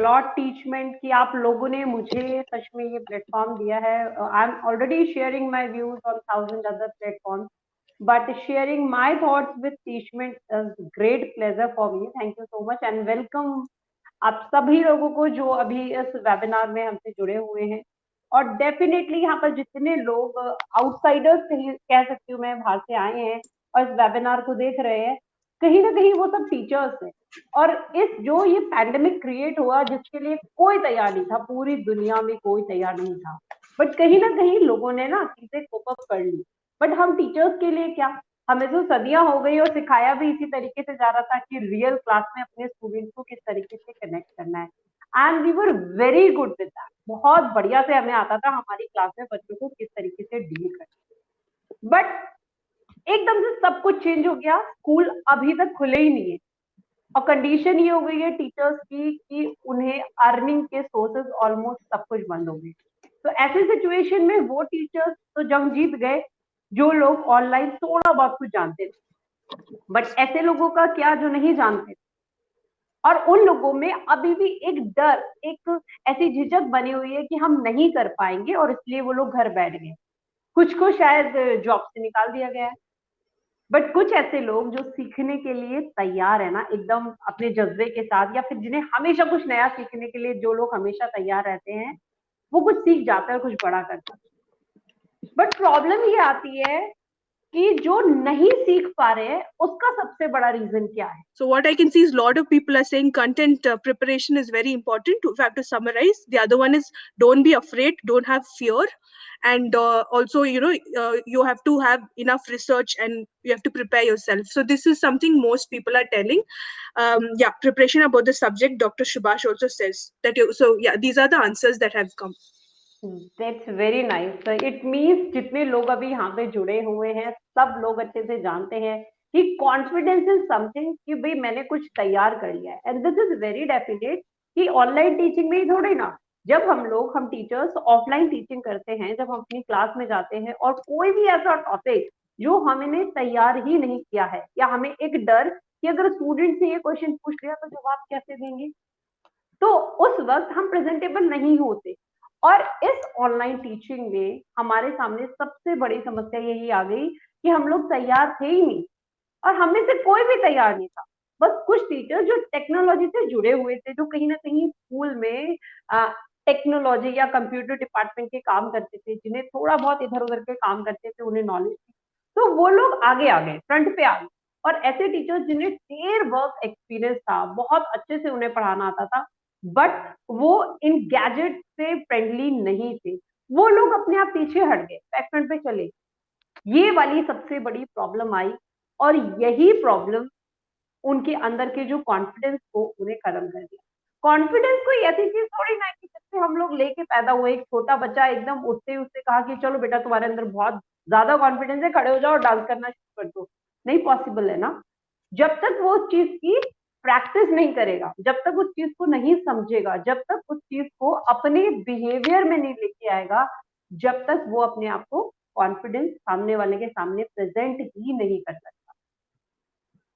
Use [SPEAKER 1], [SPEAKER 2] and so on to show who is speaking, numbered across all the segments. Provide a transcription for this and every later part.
[SPEAKER 1] Lot Teachmint कि आप लोगों ने मुझे सच में ये प्लेटफॉर्म दिया है। I am already sharing my views on 1000 other platforms, but sharing my thoughts with Teachmint is great pleasure for me. Thank you so much and welcome आप सभी लोगों को जो अभी इस वेबिनार में हमसे जुड़े हुए हैं। और डेफिनेटली यहाँ पर जितने लोग आउटसाइडर्स कह सकती हूँ मैं, बाहर से आए हैं और इस वेबिनार को देख रहे हैं, कहीं ना कहीं वो सब टीचर्स हैं। और इस जो ये पैंडेमिक क्रिएट हुआ जिसके लिए कोई तैयार नहीं था, पूरी दुनिया में कोई तैयार नहीं था, बट कहीं ना कहीं लोगों ने ना चीजें कोप अप कर ली। बट हम टीचर्स के लिए क्या, हमें तो सदियां हो गई और सिखाया भी इसी तरीके से जा रहा था कि रियल क्लास में अपने स्टूडेंट्स को किस तरीके से कनेक्ट करना है। And we were very good with that. बहुत बढ़िया से हमें आता था हमारी क्लास में बच्चों को किस तरीके से डील करना। बट एकदम से सब कुछ चेंज हो गया, स्कूल अभी तक खुले ही नहीं है और कंडीशन ये हो गई है टीचर्स की कि उन्हें अर्निंग के सोर्सेज ऑलमोस्ट सब कुछ बंद हो गए। तो ऐसे सिचुएशन में वो टीचर्स तो जंग जीत गए जो लोग ऑनलाइन थोड़ा बहुत कुछ जानते थे, बट ऐसे लोगों का क्या जो नहीं जानते। और उन लोगों में अभी भी एक डर, एक ऐसी झिझक बनी हुई है कि हम नहीं कर पाएंगे और इसलिए वो लोग घर बैठ गए। कुछ को शायद जॉब से निकाल दिया गया है, बट कुछ ऐसे लोग जो सीखने के लिए तैयार है ना, एकदम अपने जज्बे के साथ, या फिर जिन्हें हमेशा कुछ नया सीखने के लिए, जो लोग हमेशा तैयार रहते हैं, वो कुछ सीख जाते हैं और कुछ बड़ा करते हैं। बट प्रॉब्लम ये आती है कि जो नहीं सीख पा रहे हैं उसका सबसे बड़ा रीजन क्या है।
[SPEAKER 2] So what I can see is a lot of people are saying content preparation is very important. If I have to summarize, the other one is don't be afraid, don't have fear, and also you have to have enough research and you have to prepare yourself. So this is something most people are telling. Yeah, preparation about the subject. Dr. Subhash also says that. So yeah, these are the answers that have come.
[SPEAKER 1] That's very nice. It means जितने लोग अभी यहाँ पे जुड़े हुए हैं सब लोग अच्छे से जानते हैं कि कॉन्फिडेंस इज समथिंग कि भाई मैंने कुछ तैयार कर लिया है। And this is very definite कि ऑनलाइन टीचिंग में ही थोड़ी ना, जब हम टीचर्स ऑफलाइन टीचिंग करते हैं, जब हम अपनी क्लास में जाते हैं और कोई भी ऐसा टॉपिक जो हमने तैयार ही नहीं किया है, या हमें एक डर कि अगर स्टूडेंट से ये क्वेश्चन पूछ लिया तो जवाब कैसे देंगे, तो उस वक्त हम प्रेजेंटेबल नहीं होते। और इस ऑनलाइन टीचिंग में हमारे सामने सबसे बड़ी समस्या यही आ गई कि हम लोग तैयार थे ही नहीं, और हम में से कोई भी तैयार नहीं था। बस कुछ टीचर जो टेक्नोलॉजी से जुड़े हुए थे, जो कहीं ना कहीं स्कूल में टेक्नोलॉजी या कंप्यूटर डिपार्टमेंट के काम करते थे, जिन्हें थोड़ा बहुत इधर उधर के काम करते थे, उन्हें नॉलेज थी, तो वो लोग आगे आ गए, फ्रंट पे आ गए। और ऐसे टीचर्स जिन्हें देर वर्क एक्सपीरियंस था, बहुत अच्छे से उन्हें पढ़ाना आता था, बट वो इन गैजेट से फ्रेंडली नहीं थे, वो लोग अपने आप पीछे हट गए, बैक फ्रंट पे चले। ये वाली सबसे बड़ी प्रॉब्लम आई, और यही प्रॉब्लम उनके अंदर के जो कॉन्फिडेंस को उन्हें खत्म कर दिया। कॉन्फिडेंस कोई ऐसी चीज थोड़ी ना कि जिससे हम लोग लेके पैदा हुए। एक छोटा बच्चा एकदम उठते ही उससे कहा कि चलो बेटा तुम्हारे अंदर बहुत ज्यादा कॉन्फिडेंस है, खड़े हो जाओ और डांस करना शुरू कर दो, नहीं पॉसिबल है ना। जब तक वो उस चीज की प्रैक्टिस नहीं करेगा, जब तक उस चीज को नहीं समझेगा, जब तक उस चीज को अपने बिहेवियर में नहीं लेके आएगा, जब तक वो अपने आप को कॉन्फिडेंस सामने वाले के सामने प्रेजेंट ही नहीं कर सकता।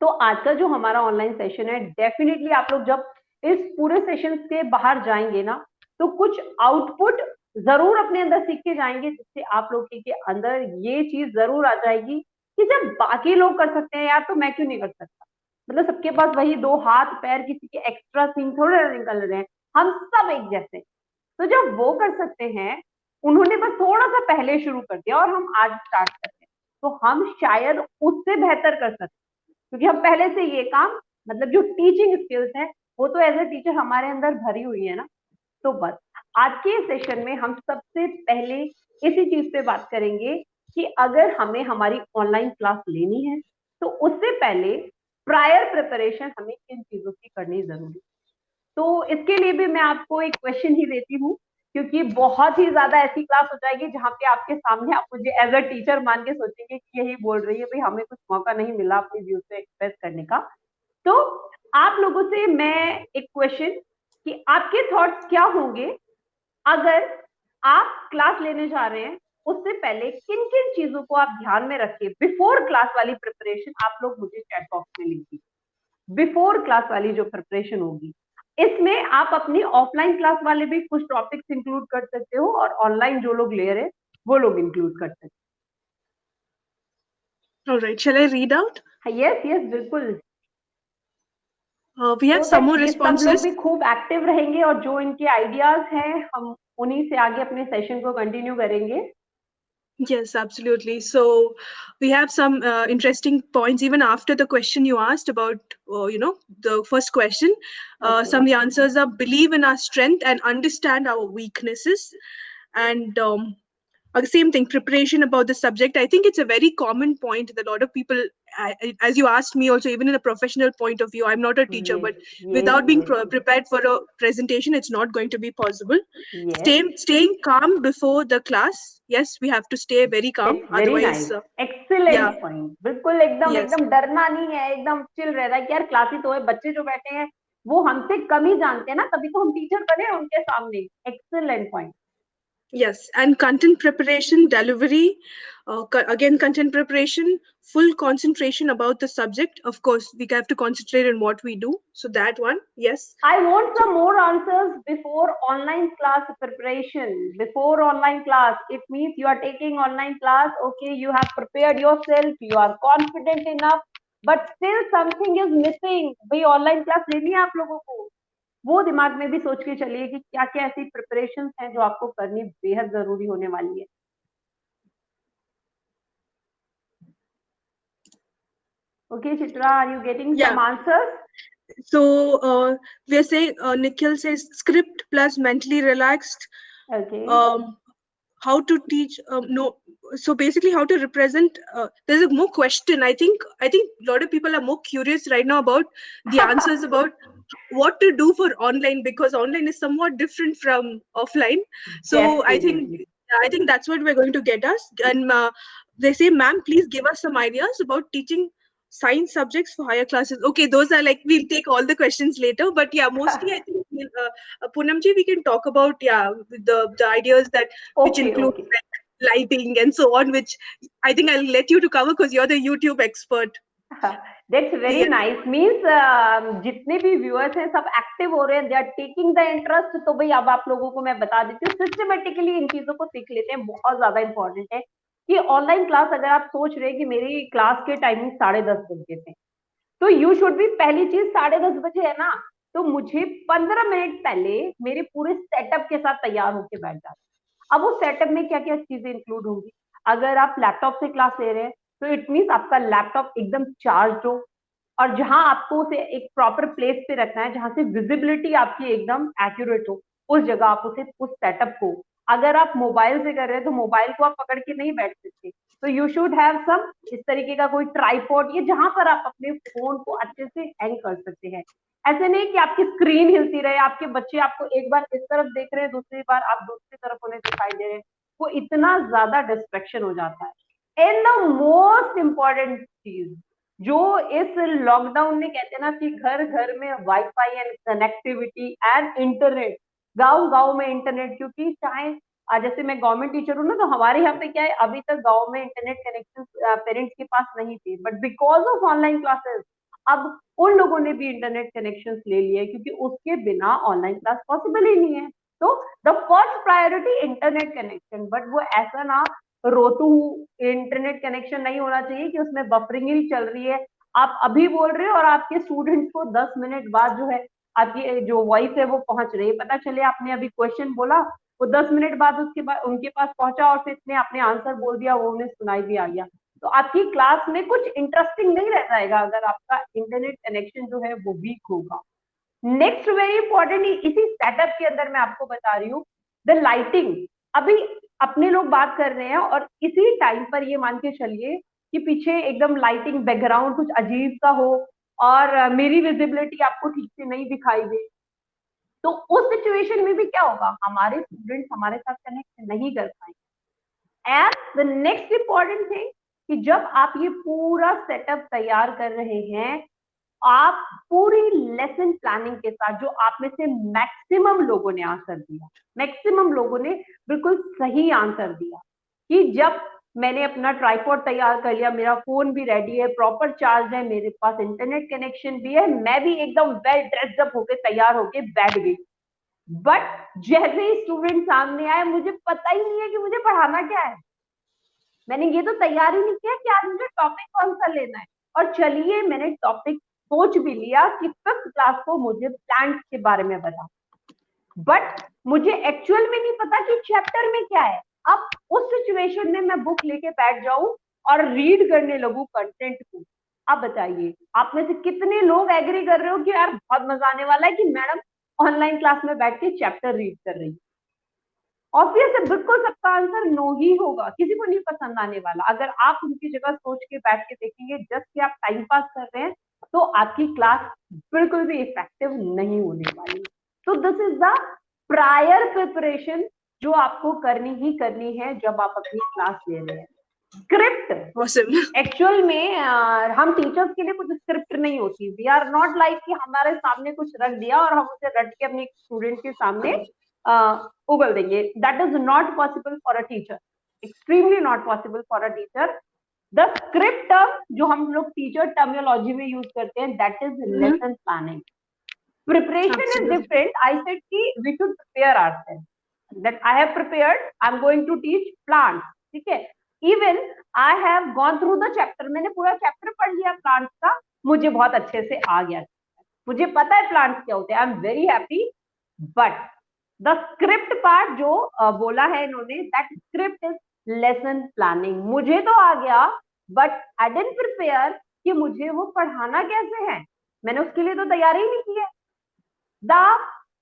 [SPEAKER 1] तो आज का जो हमारा ऑनलाइन सेशन है, डेफिनेटली आप लोग जब इस पूरे सेशन के बाहर जाएंगे ना, तो कुछ आउटपुट जरूर अपने अंदर सीख के जाएंगे, जिससे आप लोग के अंदर ये चीज जरूर आ जाएगी कि जब बाकी लोग कर सकते हैं यार, तो मैं क्यों नहीं कर सकता। मतलब सबके पास वही दो हाथ पैर, किसी के एक्स्ट्रा थिंग थोड़े निकल रहे हैं, हम सब एक जैसे। तो जब वो कर सकते हैं, उन्होंने बस थोड़ा सा पहले शुरू कर दिया और हम आज स्टार्ट करते हैं, तो हम शायद उससे बेहतर कर सकते हैं, क्योंकि हम पहले से ये काम, मतलब जो टीचिंग स्किल्स है, वो तो एज ए टीचर हमारे अंदर भरी हुई है ना। तो बस आज के सेशन में हम सबसे पहले इसी चीज पे बात करेंगे कि अगर हमें हमारी ऑनलाइन क्लास लेनी है, तो उससे पहले प्रायर प्रिपरेशन हमें किन चीजों की करनी जरूरी। तो इसके लिए भी मैं आपको एक क्वेश्चन ही देती हूँ, क्योंकि बहुत ही ज्यादा ऐसी क्लास हो जाएगी जहाँ पे आपके सामने आप मुझे एज अ टीचर मान के सोचेंगे कि यही बोल रही है, भाई हमें कुछ मौका नहीं मिला अपने व्यूज से एक्सप्रेस करने का। तो आप लोगों से मैं एक क्वेश्चन कि आपके थॉट्स क्या होंगे अगर आप क्लास लेने जा रहे हैं, उससे पहले किन किन चीजों को आप ध्यान में रखें। बिफोर क्लास वाली प्रिपरेशन आप लोग मुझे चैट बॉक्स में लिखिए। बिफोर क्लास वाली जो प्रिपरेशन होगी, इसमें आप अपनी ऑफलाइन क्लास वाले भी कुछ टॉपिक्स इंक्लूड कर सकते हो और ऑनलाइन जो लोग ले रहे हैं वो लोग इंक्लूड कर सकते
[SPEAKER 2] All right, shall I read out?
[SPEAKER 1] हैं. यस यस बिल्कुल.
[SPEAKER 2] We have
[SPEAKER 1] so
[SPEAKER 2] some
[SPEAKER 1] that
[SPEAKER 2] more
[SPEAKER 1] ये सब लोग
[SPEAKER 2] responses.
[SPEAKER 1] भी खूब एक्टिव रहेंगे और जो इनके आइडियाज हैं हम उन्हीं से आगे अपने सेशन को कंटिन्यू करेंगे.
[SPEAKER 2] Yes, absolutely. So we have some interesting points even after the question you asked about, the first question. Some of the answers are believe in our strength and understand our weaknesses. And same thing, preparation about the subject. I think it's a very common point that a lot of people, as you asked me also, even in a professional point of view, I'm not a teacher, but without being prepared for a presentation, it's not going to be possible. Staying calm before the class. Yes, we have to stay very calm.
[SPEAKER 1] It's very
[SPEAKER 2] Otherwise,
[SPEAKER 1] nice. Excellent
[SPEAKER 2] yeah,
[SPEAKER 1] point. बिल्कुल एकदम
[SPEAKER 2] yes.
[SPEAKER 1] एकदम डरना नहीं है, एकदम chill रहना है कि यार क्लास ही तो है, बच्चे जो बैठे हैं वो हमसे कम ही जानते हैं ना, तभी तो हम टीचर बने उनके सामने. Excellent point.
[SPEAKER 2] Yes, and content preparation, delivery, again, content preparation, full concentration about the subject. Of course, we have to concentrate on what we do. So that one, yes.
[SPEAKER 1] I want some more answers before online class preparation. Before online class, it means you are taking online class. Okay, you have prepared yourself. You are confident enough, but still something is missing. भाई online class लेनी है आप लोगों को. वो दिमाग में भी सोच के चलिए कि क्या क्या ऐसी प्रिपरेशन हैं जो आपको करनी बेहद जरूरी होने वाली है. Okay, Chitra, are you getting some answers?
[SPEAKER 2] So we are saying, Nikhil says script plus mentally relaxed.
[SPEAKER 1] Okay.
[SPEAKER 2] How to teach? No. So basically, how to represent? There's a more question. I think a lot of people are more curious right now about the answers about what to do for online, because online is somewhat different from offline. So I think that's what we're going to get us. And they say, ma'am, please give us some ideas about teaching science subjects for higher classes. Okay, those are like, we'll take all the questions later. But yeah, mostly I think Poonamji, we can talk about the ideas that which include like lighting and so on, which I think I'll let you to cover because you're the YouTube expert.
[SPEAKER 1] That's very nice. Means जितने भी viewers हैं सब active हो रहे हैं, they are taking the interest. तो भाई अब आप लोगों को मैं बता देती हूँ, systematically इन चीजों को सीख लेते हैं. बहुत ज्यादा important है कि ऑनलाइन क्लास अगर आप सोच रहे हैं कि मेरी क्लास के टाइमिंग 10:30 बजे थे, तो यू शुड भी पहली चीज 10:30 बजे है ना, तो मुझे 15 मिनट पहले मेरे पूरे सेटअप के साथ तैयार होकर बैठ जाते. अब वो सेटअप में क्या क्या चीजें इंक्लूड होंगी. अगर आप लैपटॉप से क्लास ले रहे हैं तो इट मीन्स आपका लैपटॉप एकदम चार्ज हो और जहां आपको उसे एक प्रॉपर प्लेस पे रखना है जहां से विजिबिलिटी आपकी एकदम एक्यूरेट हो, उस जगह आप उसे उस सेटअप को. अगर आप मोबाइल से कर रहे हैं तो मोबाइल को आप पकड़ के नहीं बैठ सकते, तो यू शुड हैव सम इस तरीके का कोई ट्राइपॉड या जहां पर आप अपने फोन को अच्छे से हैंग कर सकते हैं. ऐसे नहीं कि आपकी स्क्रीन हिलती रहे, आपके बच्चे आपको एक बार इस तरफ देख रहे हैं दूसरी बार आप दूसरी तरफ उन्हें दिखाई दे रहे हैं, वो इतना ज्यादा डिस्ट्रैक्शन हो जाता है. एंड द मोस्ट इम्पॉर्टेंट चीज जो इस लॉकडाउन में कहते हैं ना कि घर घर में wifi and connectivity and internet, गांव गांव में इंटरनेट, क्योंकि चाहे जैसे मैं गवर्नमेंट टीचर हूँ ना, तो हमारे यहाँ पे क्या है, अभी तक गांव में इंटरनेट कनेक्शन पेरेंट्स के पास नहीं थे, but because of online classes अब उन लोगों ने भी इंटरनेट कनेक्शन ले लिए क्योंकि उसके बिना ऑनलाइन क्लास पॉसिबल ही नहीं है. तो the first priority internet connection, but वो ऐसा ना रोतू इंटरनेट कनेक्शन नहीं होना चाहिए कि उसमें बफरिंग ही चल रही है. आप अभी बोल रहे हो और आपके स्टूडेंट्स को 10 मिनट बाद जो है आपकी जो वॉइस है वो पहुंच रही है. पता चले आपने अभी क्वेश्चन बोला, वो 10 मिनट बाद उसके बाद उनके पास पहुंचा और फिर इसने आपने आंसर बोल दिया, वो उन्हें सुनाई भी आ गया. तो आपकी क्लास में कुछ इंटरेस्टिंग नहीं रह जाएगा अगर आपका इंटरनेट कनेक्शन जो है वो वीक होगा. नेक्स्ट वेरी इंपॉर्टेंट, इसी सेटअप के अंदर मैं आपको बता रही हूँ द लाइटिंग. अभी अपने लोग बात कर रहे हैं और इसी टाइम पर ये मान के चलिए कि पीछे एकदम लाइटिंग बैकग्राउंड कुछ अजीब सा हो और मेरी विजिबिलिटी आपको ठीक से नहीं दिखाई दे, तो उस सिचुएशन में भी क्या होगा, हमारे स्टूडेंट्स हमारे साथ कनेक्ट नहीं कर पाएंगे. And the next important thing कि जब आप ये पूरा सेटअप तैयार कर रहे हैं, आप पूरी लेसन प्लानिंग के साथ, जो आप में से मैक्सिमम लोगों ने आंसर दिया, मैक्सिमम लोगों ने बिल्कुल सही आंसर दिया कि जब मैंने अपना ट्राइपॉड तैयार कर लिया, मेरा फोन भी रेडी है, प्रॉपर चार्ज है, मेरे पास इंटरनेट कनेक्शन भी है, मैं भी एकदम वेल ड्रेस्ड अप होके तैयार होके बैठ गई। बट जैसे ही स्टूडेंट सामने आए, मुझे पता ही नहीं है कि मुझे पढ़ाना क्या है। मैंने ये तो तैयार ही नहीं किया कि आज मुझे टॉपिक कौन सा लेना है। और चलिए, मैंने टॉपिक सोच भी लिया कि 5th क्लास को मुझे प्लांट्स के बारे में बता, बट मुझे एक्चुअल में नहीं पता कि चैप्टर में क्या है। अब उस सिचुएशन में मैं बुक लेके बैठ जाऊं और रीड करने लगूं कंटेंट को। अब बताइए, आप में से कितने लोग एग्री कर रहे हो कि यार बहुत मजा आने वाला है कि मैडम ऑनलाइन क्लास में बैठ के चैप्टर रीड कर रही है? ऑब्वियस है, बिल्कुल सबका आंसर नो ही होगा, किसी को नहीं पसंद आने वाला। अगर आप उनकी जगह सोच के बैठ के देखेंगे जस्ट कि आप टाइम पास कर रहे हैं, तो आपकी क्लास बिल्कुल भी इफेक्टिव नहीं होने वाली। तो this is the prior preparation जो आपको करनी ही करनी है जब आप अपनी क्लास ले रहे हैं। स्क्रिप्ट एक्चुअल में हम टीचर्स के लिए कुछ स्क्रिप्ट नहीं होती। वी आर नॉट लाइक कि हमारे सामने कुछ रख दिया और हम उसे रट के अपने स्टूडेंट के सामने उगल देंगे। That is not possible for a teacher, extremely not possible for a teacher. The script term जो हम लोग टीचर टर्मिनोलॉजी में यूज करते हैं, that is lesson planning. Preparation is different. I said कि we should prepare ourselves. That I have prepared. I'm going to teach plants. ठीक है? Even I have gone through the chapter. मैंने पूरा chapter पढ़ लिया plants का, मुझे बहुत अच्छे से आ गया, मुझे पता है प्लांट्स क्या होते हैं। I am very happy. But the script part जो बोला है इन्होंने, that script is lesson planning. मुझे तो आ गया, बट आई डिडंट प्रिपेयर कि मुझे वो पढ़ाना कैसे है। मैंने उसके लिए तो तैयारी ही नहीं की है। The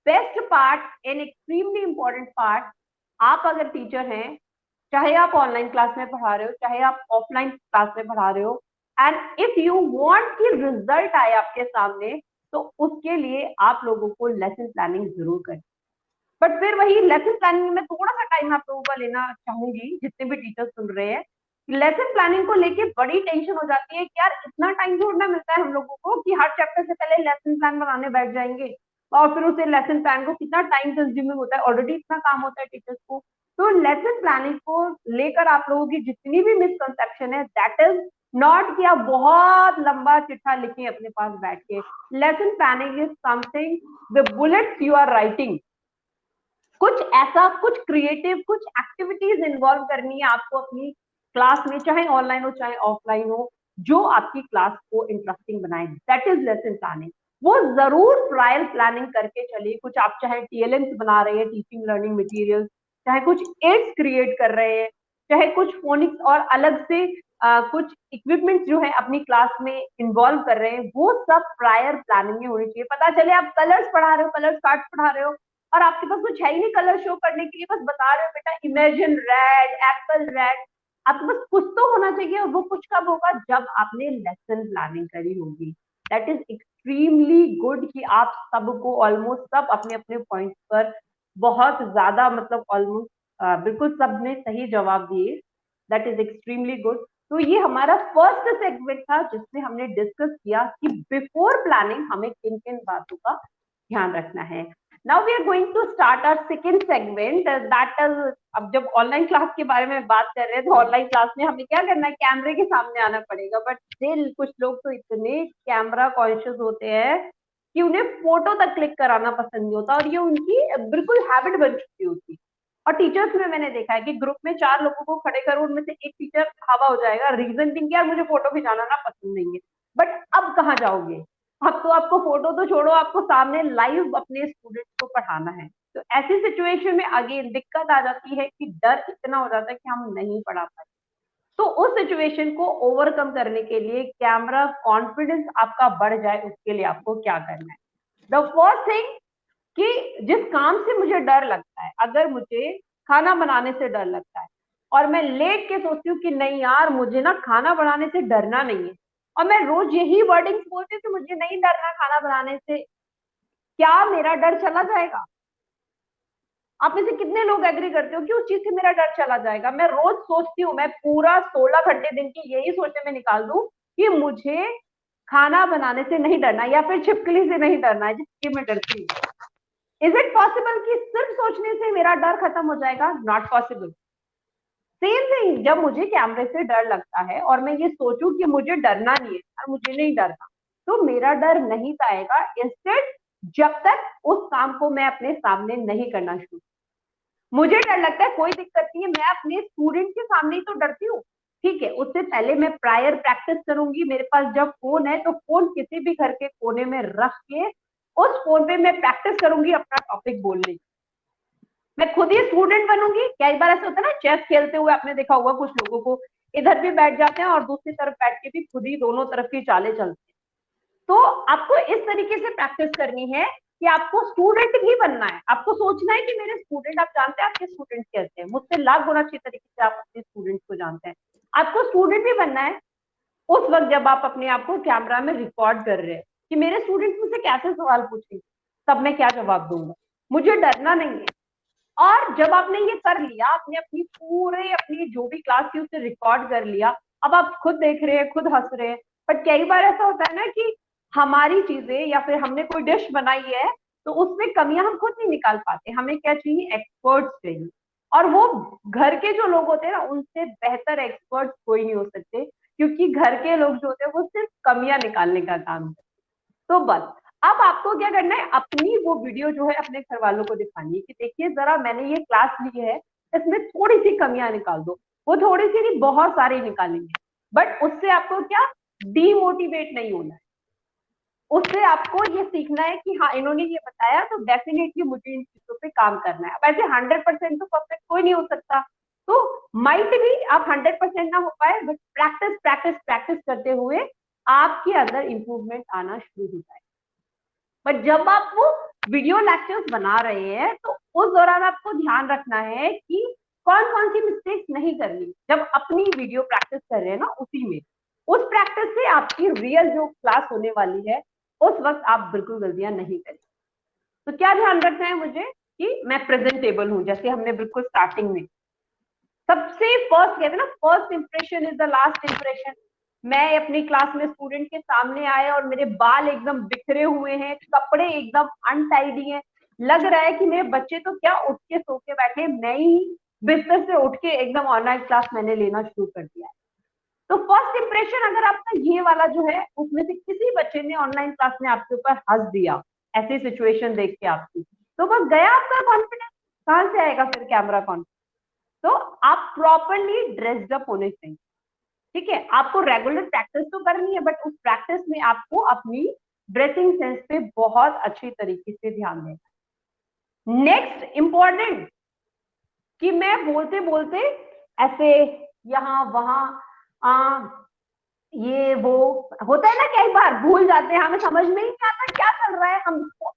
[SPEAKER 1] best part and extremely important part, आप अगर टीचर हैं, चाहे आप ऑनलाइन क्लास में पढ़ा रहे हो, चाहे आप ऑफलाइन क्लास में पढ़ा रहे हो, एंड इफ यू वांट कि रिजल्ट आए आपके सामने, तो उसके लिए आप लोगों को लेसन प्लानिंग जरूर करें। बट फिर वही लेसन प्लानिंग में थोड़ा सा टाइम आप लोगों का लेना चाहूंगी, जितने भी टीचर्स सुन रहे हैं। लेसन प्लानिंग को लेके बड़ी टेंशन हो जाती है कि यार इतना टाइम छोड़ना मिलता है हम लोगों को कि हर चैप्टर से पहले लेसन प्लान बनाने बैठ जाएंगे, और फिर उसे लेसन प्लान को कितना टाइम कंज्यूमिंग होता है, ऑलरेडी इतना काम होता है टीचर्स को। तो लेसन प्लानिंग को लेकर आप लोगों की जितनी भी मिसकंसेप्शन है, दैट इज नॉट कि आप बहुत लंबा चिट्ठा लिखें अपने पास बैठ के। Lesson planning is something, the bullets you are writing. कुछ ऐसा, कुछ क्रिएटिव, कुछ एक्टिविटीज इन्वॉल्व करनी है आपको अपनी क्लास में, चाहे ऑनलाइन हो चाहे ऑफलाइन हो, जो आपकी क्लास को इंटरेस्टिंग बनाए। That is lesson planning. वो जरूर प्रायर प्लानिंग करके चलिए। कुछ आप चाहे टीएलएम्स बना रहे हैं, टीचिंग लर्निंग मटेरियल्स, चाहे कुछ एड्स क्रिएट कर रहे हैं, चाहे कुछ फोनिक्स और अलग से कुछ इक्विपमेंट्स जो है अपनी क्लास में इन्वॉल्व कर रहे हैं, वो सब प्रायर प्लानिंग में होनी चाहिए। पता चले आप कलर्स पढ़ा रहे हो, कलर्स कार्ड पढ़ा रहे हो, और आपके पास कुछ है ही नहीं कलर शो करने के लिए, बस बता रहे हो बेटा इमेजिन रेड, एप्पल रेड। आपके पास कुछ तो होना चाहिए, और वो कुछ कब होगा, जब आपने लेसन प्लानिंग करी होगी। दैट इज एक्सट्रीमली गुड कि आप सबको ऑलमोस्ट सब अपने अपने पॉइंट्स पर बहुत ज्यादा, मतलब ऑलमोस्ट बिल्कुल सबने सही जवाब दिए। That is extremely good. तो ये हमारा फर्स्ट सेगमेंट था जिसमें हमने डिस्कस किया कि बिफोर प्लानिंग हमें किन किन बातों का ध्यान रखना है। Now we are going to start our second segment, that is, अब जब ऑनलाइन क्लास के बारे में बात कर रहे हैं, तो ऑनलाइन क्लास में हमें क्या करना है, कैमरे के सामने आना पड़ेगा। बट स्टिल कुछ लोग तो इतने कैमरा कॉन्शियस होते हैं कि उन्हें फोटो तक क्लिक कराना पसंद नहीं होता, और ये उनकी बिल्कुल हैबिट बन चुकी होती। और टीचर्स में मैंने देखा है कि ग्रुप में 4 लोगों को खड़े करो, उनमें से एक टीचर हवा हो जाएगा, रीजन थिंक यार मुझे फोटो खिंचाना ना पसंद नहीं है। बट अब कहाँ जाओगे, अब तो आपको फोटो तो छोड़ो, आपको सामने लाइव अपने स्टूडेंट्स को पढ़ाना है। तो ऐसी सिचुएशन में अगेन दिक्कत आ जाती है कि डर इतना हो जाता है कि हम नहीं पढ़ा पाते। तो उस सिचुएशन को ओवरकम करने के लिए, कैमरा कॉन्फिडेंस आपका बढ़ जाए, उसके लिए आपको क्या करना है। द फर्स्ट थिंग कि जिस काम से मुझे डर लगता है, अगर मुझे खाना बनाने से डर लगता है और मैं लेट के सोचती हूँ कि नहीं यार मुझे ना खाना बनाने से डरना नहीं है, और मैं रोज यही वर्डिंग्स बोलती हूँ कि मुझे नहीं डरना खाना बनाने से, क्या मेरा डर चला जाएगा? आप में से कितने लोग एग्री करते हो कि उस चीज से मेरा डर चला जाएगा? मैं रोज सोचती हूँ, मैं पूरा 16 घंटे दिन की यही सोचने में निकाल दूं कि मुझे खाना बनाने से नहीं डरना, या फिर छिपकली से नहीं डरना है जिसकी मैं डरती हूँ। इज इट पॉसिबल कि सिर्फ सोचने से मेरा डर खत्म हो जाएगा? Not possible. सेम थिंग, जब मुझे कैमरे से डर लगता है और मैं ये सोचूं कि मुझे डरना नहीं है और मुझे नहीं डरना, तो मेरा डर नहीं जाएगा। इंस्टेड, जब तक उस काम को मैं अपने सामने नहीं करना शुरू, मुझे डर लगता है, कोई दिक्कत नहीं है, मैं अपने स्टूडेंट के सामने ही तो डरती हूँ, ठीक है, उससे पहले मैं प्रायर प्रैक्टिस करूंगी। मेरे पास जब फोन है तो फोन किसी भी घर के कोने में रख के उस फोन पे मैं प्रैक्टिस करूंगी अपना टॉपिक बोलने की। मैं खुद ही स्टूडेंट बनूंगी। कई बार ऐसा होता है ना, चेस खेलते हुए आपने देखा होगा कुछ लोगों को, इधर भी बैठ जाते हैं और दूसरी तरफ बैठ के भी खुद ही दोनों तरफ की चालें चलती हैं। तो आपको इस तरीके से प्रैक्टिस करनी है कि आपको स्टूडेंट भी बनना है। आपको सोचना है कि मेरे स्टूडेंट, आप जानते हैं आपके स्टूडेंट कैसे हैं, मुझसे लाख गुना अच्छी तरीके से आप अपने स्टूडेंट्स को जानते हैं। आपको स्टूडेंट भी बनना है उस वक्त जब आप अपने आप को कैमरा में रिकॉर्ड कर रहे हैं कि मेरे स्टूडेंट मुझसे कैसे सवाल पूछेंगे, तब मैं क्या जवाब दूंगा। मुझे डरना नहीं है। और जब आपने ये कर लिया, आपने अपनी जो भी क्लास थी उसे रिकॉर्ड कर लिया, अब आप खुद देख रहे हैं, खुद हंस रहे हैं। बट कई बार ऐसा होता है ना कि हमारी चीजें या फिर हमने कोई डिश बनाई है तो उसमें कमियां हम खुद नहीं निकाल पाते, हमें क्या चाहिए, एक्सपर्ट्स चाहिए। और वो घर के जो लोग होते हैं ना, उनसे बेहतर एक्सपर्ट कोई नहीं हो सकते, क्योंकि घर के लोग जो होते हैं वो सिर्फ कमियां निकालने का काम करते हैं। तो बस अब आपको क्या करना है, अपनी वो वीडियो जो है अपने घर वालों को दिखानी है कि देखिए जरा मैंने ये क्लास ली है, इसमें थोड़ी सी कमियां निकाल दो। वो थोड़ी सी नहीं, बहुत सारी निकालेंगे। बट उससे आपको क्या, डीमोटिवेट नहीं होना है। उससे आपको ये सीखना है कि हाँ इन्होंने ये बताया तो डेफिनेटली मुझे इन चीजों पे काम करना है। अब ऐसे 100% तो परफेक्ट कोई नहीं हो सकता, तो माइट भी आप 100% ना हो पाए, बट प्रैक्टिस प्रैक्टिस प्रैक्टिस करते हुए आपके अंदर इंप्रूवमेंट आना शुरू हो जाए। बट जब आप वो वीडियो लेक्चर्स बना रहे हैं तो उस दौरान आपको ध्यान रखना है कि कौन कौन सी मिस्टेक्स नहीं करनी। जब अपनी वीडियो प्रैक्टिस कर रहे हैं ना, उसी में उस प्रैक्टिस से आपकी रियल जो क्लास होने वाली है उस वक्त आप बिल्कुल गलतियां नहीं करें। तो क्या ध्यान रखना है मुझे कि मैं प्रेजेंटेबल हूं, जैसे हमने बिल्कुल स्टार्टिंग में सबसे फर्स्ट कहते हैं ना, first impression is the last impression. मैं अपनी क्लास में स्टूडेंट के सामने आए और मेरे बाल एकदम बिखरे हुए हैं, कपड़े एकदम अनटाइडी हैं, लग रहा है कि मेरे बच्चे तो क्या उठ के सो के बैठे, मैं ही बिस्तर से उठ के एकदम ऑनलाइन क्लास मैंने लेना शुरू कर दिया है। तो फर्स्ट इंप्रेशन अगर आपका ये वाला जो है, उसमें से किसी बच्चे ने ऑनलाइन क्लास में आपके ऊपर हंस दिया ऐसी सिचुएशन देख के आपकी, तो बस गया आपका कॉन्फिडेंस। कहां से आएगा फिर कैमरा कॉन्फिडेंस? तो आप प्रॉपरली ड्रेस्ड अप होने चाहिए, ठीक है। आपको रेगुलर प्रैक्टिस तो करनी है, बट उस प्रैक्टिस में आपको अपनी ड्रेसिंग सेंस पे बहुत अच्छी तरीके से ध्यान देना। नेक्स्ट इंपॉर्टेंट कि मैं बोलते बोलते ऐसे यहाँ वहां ये वो होता है ना, कई बार भूल जाते हैं, हमें समझ में ही नहीं आता क्या चल रहा है,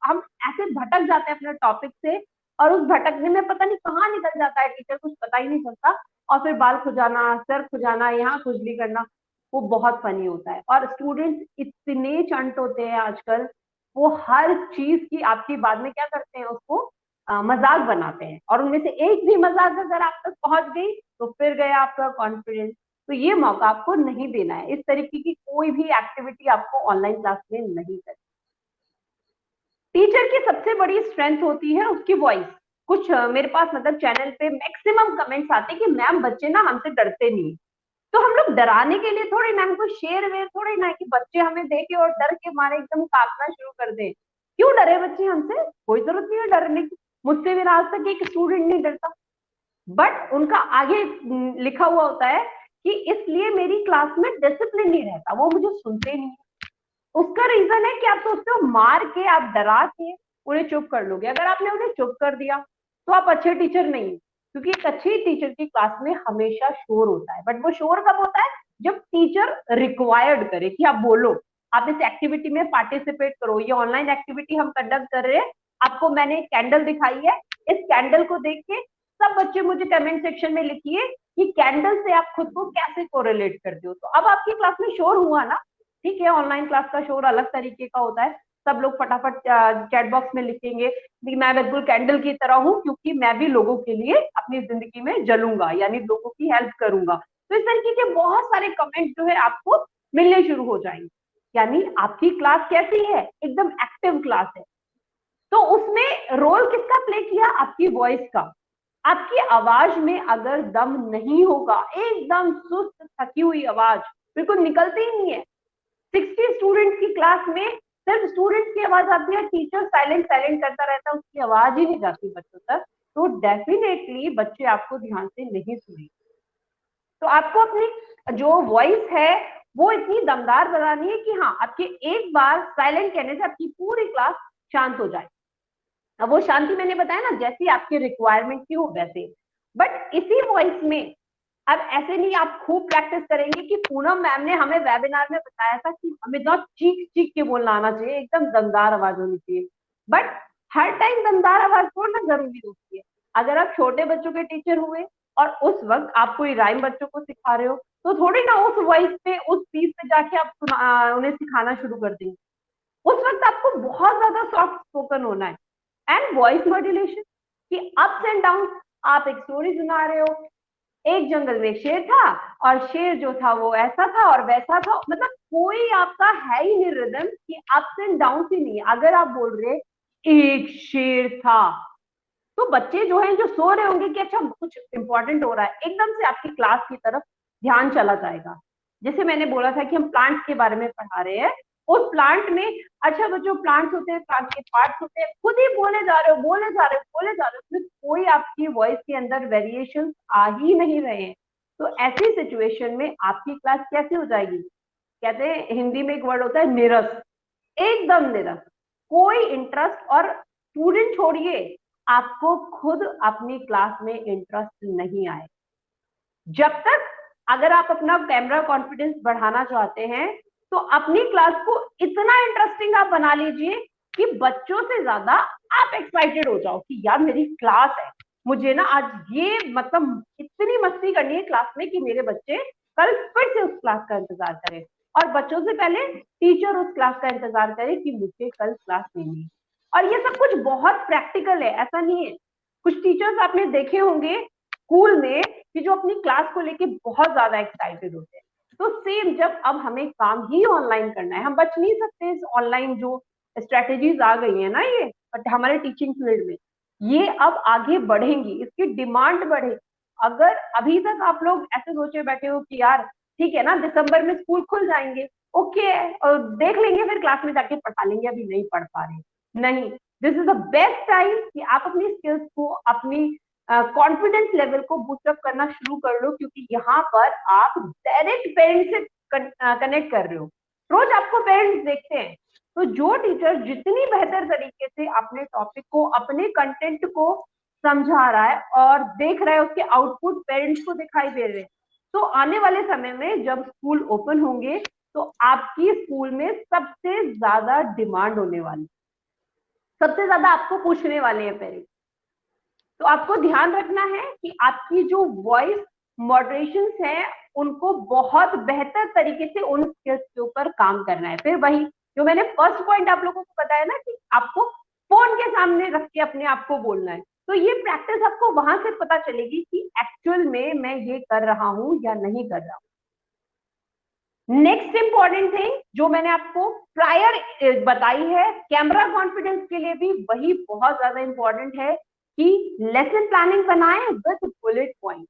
[SPEAKER 1] हम ऐसे भटक जाते हैं अपने टॉपिक से, और उस भटकने में पता नहीं कहाँ निकल जाता है टीचर, कुछ पता ही नहीं चलता। और फिर बाल खुजाना, सर खुजाना, यहाँ खुजली करना, वो बहुत फनी होता है। और स्टूडेंट्स इतने चंट होते हैं आजकल, वो हर चीज की आपकी बाद में क्या करते हैं, उसको मजाक बनाते हैं, और उनमें से एक भी मजाक अगर आप तक पहुंच गई तो फिर गया आपका कॉन्फिडेंस। तो ये मौका आपको नहीं देना है, इस तरीके की कोई भी एक्टिविटी आपको ऑनलाइन क्लास में नहीं करनी। टीचर की सबसे बड़ी स्ट्रेंथ होती है उसकी वॉइस। कुछ मेरे पास मतलब चैनल पे मैक्सिमम कमेंट्स आते हैं कि मैम बच्चे ना हमसे डरते नहीं। तो हम लोग डराने के लिए थोड़ी ना, हमको शेर वेर थोड़ी ना कि बच्चे हमें देखे और डर के मारे एकदम कांपना शुरू कर दे। क्यों डरे बच्चे हमसे? कोई जरूरत नहीं है डरने की। मुझसे भी आज तक एक स्टूडेंट नहीं डरता। बट उनका आगे लिखा हुआ होता है कि इसलिए मेरी क्लास में डिसिप्लिन नहीं रहता, वो मुझे सुनते नहीं है। उसका रीजन है कि आप सोचते हो मार के, आप डरा के उन्हें चुप कर लोगे। अगर आपने उन्हें चुप कर दिया तो आप अच्छे टीचर नहीं, क्योंकि एक अच्छी टीचर की क्लास में हमेशा शोर होता है। बट वो शोर कब होता है? जब टीचर रिक्वायर्ड करे कि आप बोलो, आप इस एक्टिविटी में पार्टिसिपेट करो। ये ऑनलाइन एक्टिविटी हम कंडक्ट कर रहे हैं, आपको मैंने कैंडल दिखाई है, इस कैंडल को देख के सब बच्चे मुझे कमेंट सेक्शन में लिखिए कि कैंडल से आप खुद को कैसे कोरिलेट करते हो। तो अब आपकी क्लास में शोर हुआ ना, ठीक है। ऑनलाइन क्लास का शोर अलग तरीके का होता है, सब लोग फटाफट चैट बॉक्स में लिखेंगे कि मैं बिल्कुल कैंडल की तरह हूँ, क्योंकि मैं भी लोगों के लिए अपनी जिंदगी में जलूंगा, यानी लोगों की हेल्प करूंगा। तो इस तरीके के बहुत सारे कमेंट जो है आपको मिलने शुरू हो जाएंगे। यानी आपकी क्लास कैसी है? एकदम एक्टिव क्लास है। तो उसमें रोल किसका प्ले किया? आपकी वॉइस का। आपकी आवाज में अगर दम नहीं होगा, एकदम सुस्त थकी हुई आवाज बिल्कुल निकलती ही नहीं है। 60 स्टूडेंट्स की क्लास में सिर्फ स्टूडेंट्स की आवाज आती है, टीचर साइलेंट साइलेंट करता रहता है, उसकी आवाज ही नहीं जाती बच्चों तक, तो डेफिनेटली बच्चे आपको ध्यान से नहीं सुनेंगे। तो आपको अपनी जो वॉइस है वो इतनी दमदार बनानी है कि हाँ, आपके एक बार साइलेंट कहने से आपकी पूरी क्लास शांत हो जाए। अब वो शांति मैंने बताया ना, जैसी आपकी रिक्वायरमेंट की हो वैसे। बट इसी वॉइस में अब ऐसे नहीं आप खूब प्रैक्टिस करेंगे कि पूनम मैम ने हमें वेबिनार में बताया था कि हमें तो चीख चीख के बोलना आना चाहिए, एकदम दमदार आवाज होनी चाहिए। बट हर टाइम दमदार आवाज बोलना जरूरी होती है। अगर आप छोटे बच्चों के टीचर हुए और उस वक्त आप कोई राइम बच्चों को सिखा रहे हो, तो थोड़ी ना उस वॉइस पे, उस पीस पे जाके आप उन्हें सिखाना शुरू कर देंगे। उस वक्त आपको बहुत ज्यादा सॉफ्ट स्पोकन होना है। एंड वॉइस मॉड्यूलेशन कि अप्स एंड डाउन। आप एक स्टोरी सुना रहे हो, एक जंगल में शेर था और शेर जो था वो ऐसा था और वैसा था, मतलब कोई आपका है ही नहीं रिदम कि अप्स एंड डाउन ही नहीं। अगर आप बोल रहे एक शेर था, तो बच्चे जो हैं जो सो रहे होंगे कि अच्छा कुछ इंपॉर्टेंट हो रहा है, एकदम से आपकी क्लास की तरफ ध्यान चला जाएगा। जैसे मैंने बोला था कि हम प्लांट्स के बारे में पढ़ा रहे हैं, उस प्लांट में अच्छा वो जो प्लांट्स होते हैं, प्लांट के पार्ट्स होते हैं, खुद ही बोले जा रहे हो, बोले जा रहे हो, बोले जा रहे हो, कोई आपकी वॉइस के अंदर वेरिएशन आ ही नहीं रहे हैं। तो ऐसी सिचुएशन में आपकी क्लास कैसे हो जाएगी? कहते हैं हिंदी में एक वर्ड होता है नीरस, एकदम नीरस, कोई इंटरेस्ट। और स्टूडेंट छोड़िए, आपको खुद अपनी क्लास में इंटरेस्ट नहीं आए। जब तक अगर आप अपना कैमरा कॉन्फिडेंस बढ़ाना चाहते हैं, तो अपनी क्लास को इतना इंटरेस्टिंग आप बना लीजिए कि बच्चों से ज्यादा आप एक्साइटेड हो जाओ कि यार मेरी क्लास है, मुझे ना आज ये मतलब इतनी मस्ती करनी है क्लास में कि मेरे बच्चे कल फिर से उस क्लास का इंतजार करें, और बच्चों से पहले टीचर उस क्लास का इंतजार करे कि मुझे कल क्लास लेनी है। और ये सब कुछ बहुत प्रैक्टिकल है, ऐसा नहीं है। कुछ टीचर्स आपने देखे होंगे स्कूल में कि जो अपनी क्लास को लेके बहुत ज्यादा एक्साइटेड होते हैं। तो सेम जब अब हमें काम ही ऑनलाइन करना है, हम बच नहीं सकते इस ऑनलाइन जो स्ट्रेटेजीज आ गई है ना, ये बट हमारे टीचिंग फील्ड में ये अब आगे बढ़ेंगी, इसकी डिमांड बढ़ेगी। अगर अभी तक आप लोग ऐसे सोचे बैठे हो कि यार ठीक है ना, दिसंबर में स्कूल खुल जाएंगे, ओके और देख लेंगे फिर क्लास में जाके पढ़ा लेंगे, अभी नहीं पढ़ पा रहे, नहीं, this is the best time कि आप अपनी स्किल्स को, अपनी कॉन्फिडेंस लेवल को बूस्टअप करना शुरू कर लो, क्योंकि यहाँ पर आप डायरेक्ट पेरेंट्स से कनेक्ट कर रहे हो। रोज आपको पेरेंट्स देखते हैं, तो जो टीचर जितनी बेहतर तरीके से अपने टॉपिक को, अपने कंटेंट को समझा रहा है और देख रहा है, उसके आउटपुट पेरेंट्स को दिखाई दे रहे हैं, तो आने वाले समय में जब स्कूल ओपन होंगे तो आपकी स्कूल में सबसे ज्यादा डिमांड होने वाली, सबसे ज्यादा आपको पूछने वाले हैं पेरेंट्स। तो आपको ध्यान रखना है कि आपकी जो वॉइस मॉडरेशन है उनको बहुत बेहतर तरीके से उन स्किल्स के ऊपर काम करना है। फिर वही जो मैंने फर्स्ट पॉइंट आप लोगों को बताया ना कि आपको फोन के सामने रख के अपने आप को बोलना है, तो ये प्रैक्टिस आपको वहां से पता चलेगी कि एक्चुअल में मैं ये कर रहा हूं या नहीं कर रहा हूं। नेक्स्ट इंपॉर्टेंट थिंग जो मैंने आपको प्रायर बताई है कैमरा कॉन्फिडेंस के लिए भी वही बहुत ज्यादा इंपॉर्टेंट है कि लेसन प्लानिंग बनाएं विद बुलेट पॉइंट।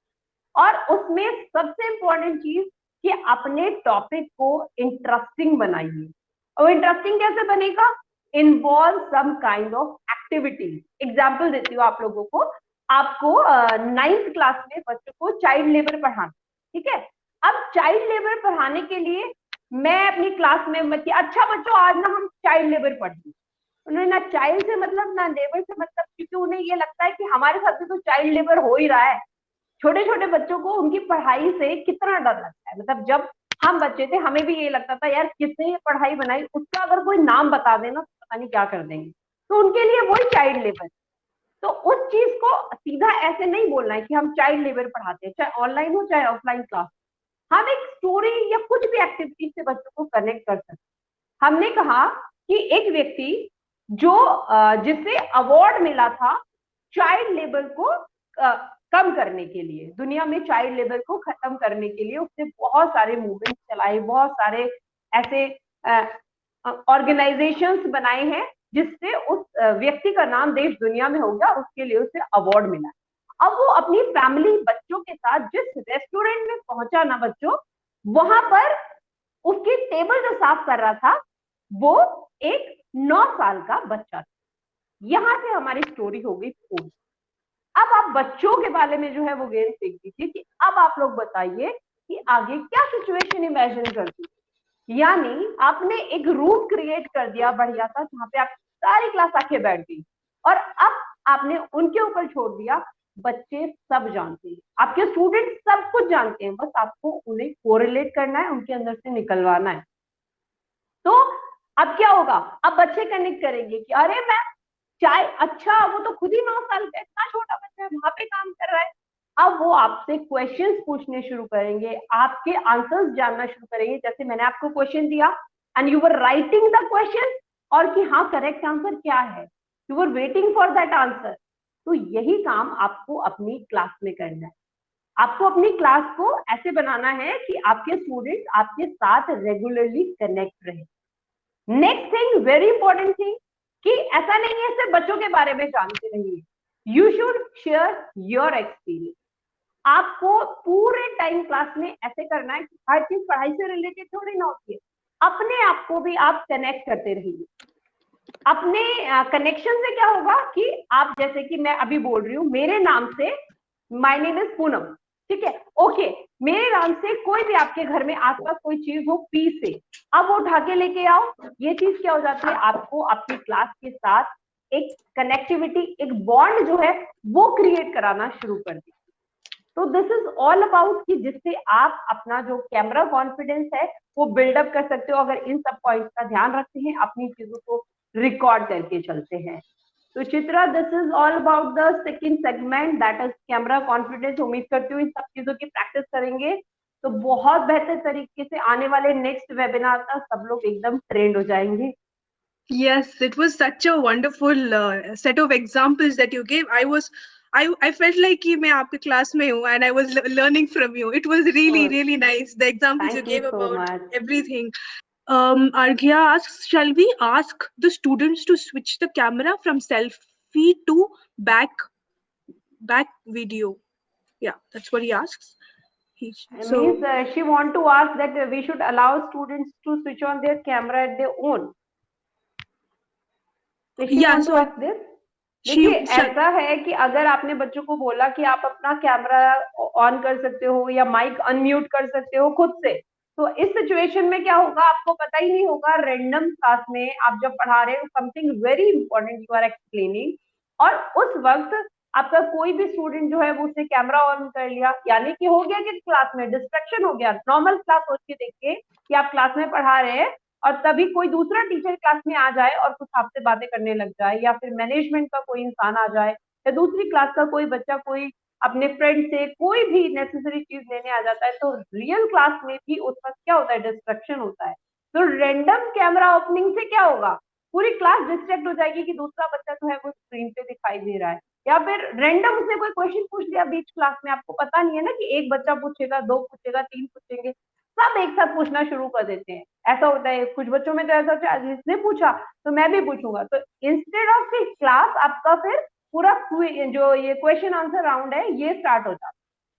[SPEAKER 1] और उसमें सबसे इंपॉर्टेंट चीज कि अपने टॉपिक को इंटरेस्टिंग बनाइए। और इंटरेस्टिंग कैसे बनेगा? Involve some kind of activities. Example देती हूँ आप लोगों को। आपको 9th क्लास में बच्चों को चाइल्ड लेबर पढ़ाना, ठीक है। अब चाइल्ड लेबर पढ़ाने के लिए मैं अपनी क्लास में अच्छा बच्चों आज ना हम चाइल्ड लेबर पढ़ेंगे, उन्हें ना चाइल्ड से मतलब ना लेबर से मतलब, क्योंकि उन्हें ये लगता है कि हमारे साथ भी तो चाइल्ड लेबर हो ही रहा है। छोटे छोटे बच्चों को उनकी पढ़ाई से कितना डर लगता है, मतलब जब हम बच्चे थे हमें भी ये लगता था यार किसने ये पढ़ाई बनाई, उसका अगर कोई नाम बता देना तो पता नहीं क्या कर देंगे। तो उनके लिए वही चाइल्ड लेबर। तो उस चीज को सीधा ऐसे नहीं बोलना है कि हम चाइल्ड लेबर पढ़ाते हैं, चाहे ऑनलाइन हो चाहे ऑफलाइन क्लास। हम एक स्टोरी या कुछ भी एक्टिविटी से बच्चों को कनेक्ट कर सकते हैं। हमने कहा कि एक व्यक्ति जो जिसे अवार्ड मिला था चाइल्ड लेबर को कम करने के लिए, दुनिया में चाइल्ड लेबर को खत्म करने के लिए उसने बहुत सारे मूवमेंट चलाए, बहुत सारे ऐसे ऑर्गेनाइजेशंस बनाए हैं जिससे उस व्यक्ति का नाम देश दुनिया में हो गया और उसके लिए उसे अवार्ड मिला। अब वो अपनी फैमिली बच्चों के साथ जिस रेस्टोरेंट में पहुंचा ना बच्चों, वहां पर उसकी टेबल जो साफ कर रहा था वो एक 9 साल का बच्चा था। यहां से हमारी स्टोरी हो गई पूरी। अब आप बच्चों के बारे में जो है वो गेम सीख दीजिए कि अब आप लोग बताइए कि आगे क्या सिचुएशन इमेजिन कर दी। यानी आपने एक रूम क्रिएट कर दिया बढ़िया सा, जहां पे आप सारी क्लास आके बैठ गई, और अब आपने उनके ऊपर छोड़ दिया, बच्चे सब जानते हैं, आपके स्टूडेंट सब कुछ जानते हैं, बस आपको उन्हें कोरिलेट करना है, उनके अंदर से निकलवाना है। तो अब क्या होगा, अब बच्चे कनेक्ट करेंगे कि अरे मैम चाय, अच्छा वो तो खुद ही 9 साल का, इतना छोटा बच्चा है, वहां पे काम कर रहा है। अब वो आपसे क्वेश्चंस पूछने शुरू करेंगे, आपके आंसर्स जानना शुरू करेंगे। जैसे मैंने आपको क्वेश्चन दिया and you were writing the question, और कि हाँ करेक्ट आंसर क्या है, you were waiting for that answer. तो यही काम आपको अपनी क्लास में करना है। आपको अपनी क्लास को ऐसे बनाना है कि आपके स्टूडेंट आपके साथ रेगुलरली कनेक्ट रहे। Next thing, very important thing, कि ऐसा नहीं है सिर्फ बच्चों के बारे में जानते रहिए, you should share your experience. आपको पूरे टाइम क्लास में ऐसे करना है कि हर चीज पढ़ाई से रिलेटेड थोड़ी ना होती है, अपने आप को भी आप कनेक्ट करते रहिए। अपने कनेक्शन से क्या होगा कि आप, जैसे कि मैं अभी बोल रही हूँ मेरे नाम से, माय नेम इज पूनम, ठीक है, ओके, मेरे नाम से कोई भी आपके घर में आसपास कोई चीज हो पी से, अब वो उठा के लेके आओ। ये चीज क्या हो जाती है, आपको आपकी क्लास के साथ एक कनेक्टिविटी, एक बॉन्ड जो है वो क्रिएट कराना शुरू कर दी। तो दिस इज ऑल अबाउट कि जिससे आप अपना जो कैमरा कॉन्फिडेंस है वो बिल्डअप कर सकते हो, अगर इन सब पॉइंट्स का ध्यान रखते हैं, अपनी चीजों को रिकॉर्ड करके चलते हैं। तो Chitra, this is all about the second segment, that is camera confidence. उम्मीद करती हूँ इन सब चीजों की प्रैक्टिस करेंगे तो बहुत बेहतर तरीके से आने वाले नेक्स्ट वेबिनार तक सब लोग एकदम ट्रेंड हो जाएंगे।
[SPEAKER 2] Yes, it was such a wonderful set of examples that you gave. I felt like कि मैं आपके class में हूँ and I was learning from you. It was really, really nice. The examples you
[SPEAKER 1] thank you
[SPEAKER 2] gave
[SPEAKER 1] so
[SPEAKER 2] about
[SPEAKER 1] much.
[SPEAKER 2] everything. Arghya asks, shall we ask the students to switch the camera from selfie to back video? Yeah, that's what he asks. So
[SPEAKER 1] Means she want to ask that we should allow students to switch on their camera at their own. Does she
[SPEAKER 2] yeah,
[SPEAKER 1] want to
[SPEAKER 2] so
[SPEAKER 1] ask this?
[SPEAKER 2] she
[SPEAKER 1] देखिए ऐसा है कि अगर आपने बच्चों को बोला कि आप अपना कैमरा ऑन कर सकते हो या माइक अनम्यूट कर सकते हो खुद से, तो इस सिचुएशन में क्या होगा आपको पता ही नहीं होगा। रैंडम क्लास में आप जब पढ़ा रहे हो, something very important you are explaining, और उस वक्त आपका कोई भी स्टूडेंट जो है वो उसने कैमरा ऑन कर लिया, यानी कि हो गया कि क्लास में डिस्ट्रैक्शन हो गया। नॉर्मल क्लास सोच के देखिए कि आप क्लास में पढ़ा रहे हैं और तभी कोई दूसरा टीचर क्लास में आ जाए और कुछ आपसे बातें करने लग जाए, या फिर मैनेजमेंट का कोई इंसान आ जाए, या दूसरी क्लास का कोई बच्चा कोई अपने फ्रेंड से कोई भी नेसेसरी चीज लेने आ जाता है, तो रियल क्लास में भी उस वक्त क्या होता है, डिस्ट्रक्शन होता है। तो रैंडम कैमरा ओपनिंग से क्या होगा, पूरी क्लास डिस्ट्रैक्ट हो जाएगी कि दूसरा बच्चा जो है वो स्क्रीन पे दिखाई दे रहा है, या फिर रैंडम से कोई क्वेश्चन पूछ लिया बीच क्लास में। आपको पता नहीं है ना कि एक बच्चा पूछेगा, दो पूछेगा, तीन पूछेंगे, सब एक साथ पूछना शुरू कर देते हैं। ऐसा होता है कुछ बच्चों में, तो ऐसा होता है जिसने पूछा तो मैं भी पूछूंगा। तो इंस्टेड ऑफ कि क्लास आपका फिर पूरा जो ये क्वेश्चन आंसर राउंड है ये स्टार्ट हो जाता है।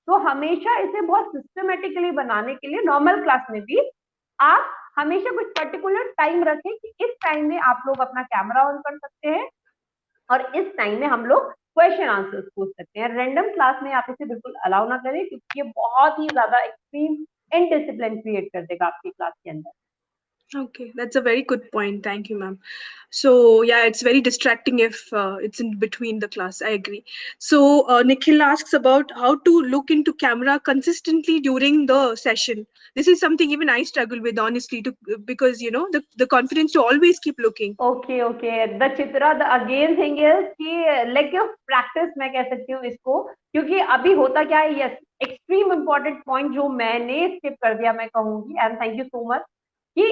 [SPEAKER 1] तो हमेशा इसे बहुत सिस्टमेटिकली बनाने के लिए नॉर्मल क्लास में भी आप हमेशा कुछ पर्टिकुलर टाइम रखें कि इस टाइम में आप लोग अपना कैमरा ऑन कर सकते हैं और इस टाइम में हम लोग क्वेश्चन आंसर्स पूछ सकते हैं। रैंडम क्लास में आप इसे बिल्कुल अलाउ ना करें, क्योंकि ये बहुत ही ज्यादा एक्सट्रीम इनडिसिप्लिन क्रिएट कर देगा आपकी क्लास के अंदर।
[SPEAKER 2] okay, that's a very good point. Thank you, ma'am. So yeah, it's very distracting if it's in between the class. I agree. So Nikhil asks about how to look into camera consistently during the session. This is something even I struggle with, honestly, because you know the confidence to always keep looking.
[SPEAKER 1] Okay, the Chitra, the again thing is कि like practice मैं कह सकती हूँ इसको, क्योंकि अभी होता क्या है, यस एक्सट्रीम इंपॉर्टेंट पॉइंट जो मैंने स्किप कर दिया मैं कहूंगी, and thank you so much, कि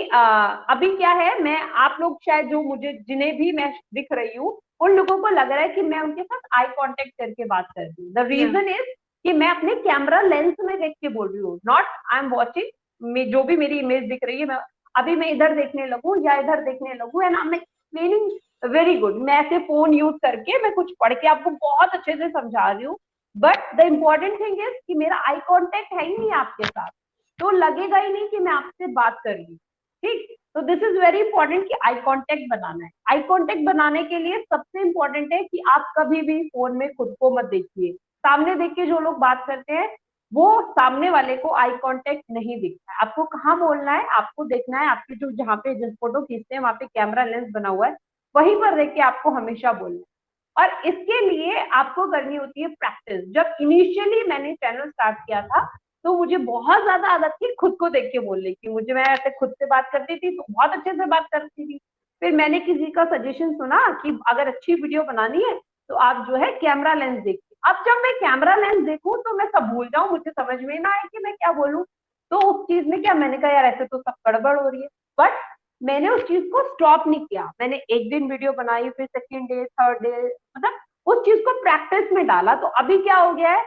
[SPEAKER 1] अभी क्या है, मैं आप लोग शायद जो मुझे जिन्हें भी मैं दिख रही हूँ उन लोगों को लग रहा है कि मैं उनके साथ आई कांटेक्ट करके बात कर रही हूँ। द रीजन इज कि मैं अपने कैमरा लेंस में देख के बोल रही हूँ, नॉट आई एम वॉचिंग, जो भी मेरी इमेज दिख रही है मैं अभी मैं इधर देखने लगूं या इधर देखने लगूं, and I am explaining very good. मैं ऐसे फोन यूज करके मैं कुछ पढ़ के आपको बहुत अच्छे से समझा रही हूँ, but the important thing is कि मेरा आई कांटेक्ट है ही नहीं आपके साथ, तो लगेगा ही नहीं कि मैं आपसे बात कर रही हूँ, ठीक। तो दिस इज वेरी इंपॉर्टेंट कि आई कांटेक्ट बनाना है। आई कांटेक्ट बनाने के लिए सबसे इंपॉर्टेंट है कि आप कभी भी फोन में खुद को मत देखिए। सामने देख के जो लोग बात करते हैं वो सामने वाले को आई कांटेक्ट नहीं दिखता है। आपको कहाँ बोलना है, आपको देखना है आपके जो जहाँ पे जिस फोटो खींचते हैं वहां पे कैमरा लेंस बना हुआ है, वहीं पर देख के आपको हमेशा बोलना है। और इसके लिए आपको करनी होती है प्रैक्टिस। जब इनिशियली मैंने चैनल स्टार्ट किया था तो मुझे बहुत ज्यादा आदत थी खुद को देख के बोलने की। मैं ऐसे खुद से बात करती थी तो बहुत अच्छे से बात करती थी। फिर मैंने किसी का सजेशन सुना कि अगर अच्छी वीडियो बनानी है तो आप जो है कैमरा लेंस देखिए। अब जब मैं कैमरा लेंस देखूं तो मैं सब भूल जाऊं, मुझे समझ में ना आए कि मैं क्या बोलूं। तो उस चीज में क्या, मैंने कहा यार ऐसे तो सब गड़बड़ हो रही है। बट मैंने उस चीज को स्टॉप नहीं किया। मैंने एक दिन वीडियो बनाई, फिर सेकेंड डे, थर्ड डे, मतलब उस चीज को प्रैक्टिस में डाला। तो अभी क्या हो गया है